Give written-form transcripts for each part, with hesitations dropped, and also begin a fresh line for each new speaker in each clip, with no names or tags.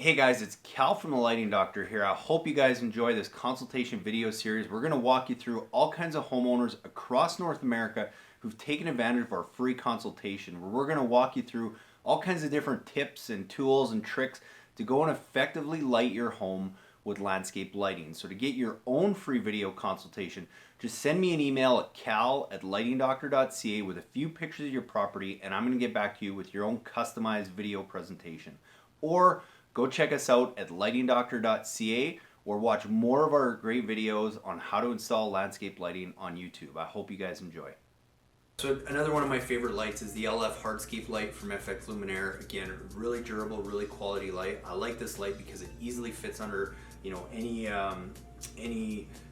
Hey guys, it's Cal from the Lighting Doctor here. I hope you guys enjoy this consultation video series. We're going to walk you through all kinds of homeowners across North America who've taken advantage of our free consultation, where we're going to walk you through all kinds of different tips and tools and tricks to go and effectively light your home with landscape lighting. So to get your own free video consultation, just send me an email at cal@lightingdoctor.ca with a few pictures of your property, and I'm going to get back to you with your own customized video presentation. Or go check us out at lightingdoctor.ca or watch more of our great videos on how to install landscape lighting on YouTube. I hope you guys enjoy. So another one of my favorite lights is the LF Hardscape light from FX Luminaire. Again, really durable, really quality light. I like this light because it easily fits under, any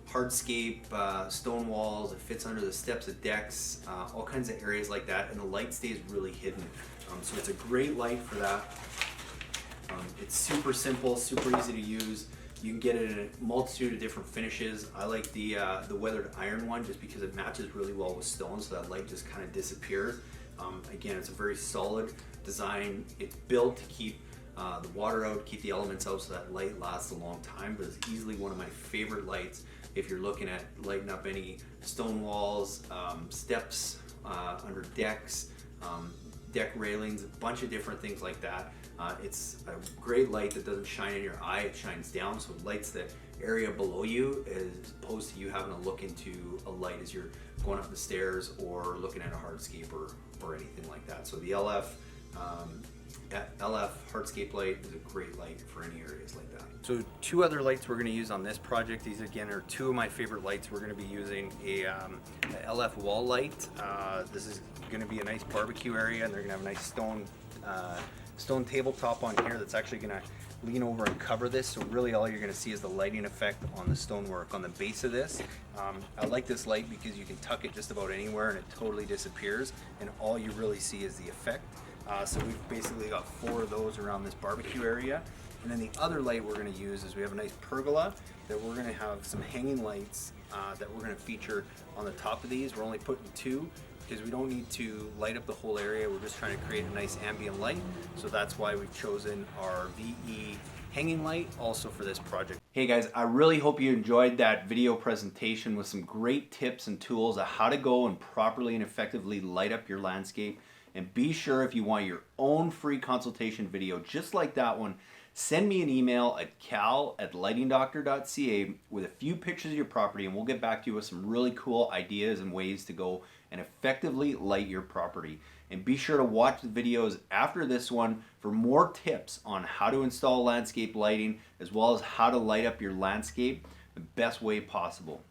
hardscape, stone walls. It fits under the steps of decks, all kinds of areas like that, and the light stays really hidden. So it's a great light for that. It's super simple, super easy to use. You can get it in a multitude of different finishes. I like the weathered iron one just because it matches really well with stone, so that light just kind of disappears. Again, it's a very solid design. It's built to keep the water out, keep the elements out, so that light lasts a long time, but it's easily one of my favorite lights if you're looking at lighting up any stone walls, steps under decks, deck railings, a bunch of different things like that. It's a great light that doesn't shine in your eye, it shines down, so it lights the area below you as opposed to you having to look into a light as you're going up the stairs or looking at a hardscape or anything like that. So the LF Hardscape light is a great light for any areas like that. So two other lights we're going to use on this project. These again are two of my favorite lights. We're going to be using a LF wall light. This is going to be a nice barbecue area, and they're going to have a nice stone tabletop on here that's actually going to lean over and cover this, so really all you're going to see is the lighting effect on the stonework on the base of this. I like this light because you can tuck it just about anywhere and it totally disappears, and all you really see is the effect. So we've basically got 4 of those around this barbecue area. And then the other light we're going to use is we have a nice pergola that we're going to have some hanging lights that we're going to feature on the top of these. We're only putting 2 because we don't need to light up the whole area. We're just trying to create a nice ambient light. So that's why we've chosen our VE hanging light also for this project. Hey guys, I really hope you enjoyed that video presentation with some great tips and tools on how to go and properly and effectively light up your landscape. And be sure, if you want your own free consultation video just like that one, send me an email at cal@lightingdoctor.ca with a few pictures of your property, and we'll get back to you with some really cool ideas and ways to go and effectively light your property. And be sure to watch the videos after this one for more tips on how to install landscape lighting, as well as how to light up your landscape the best way possible.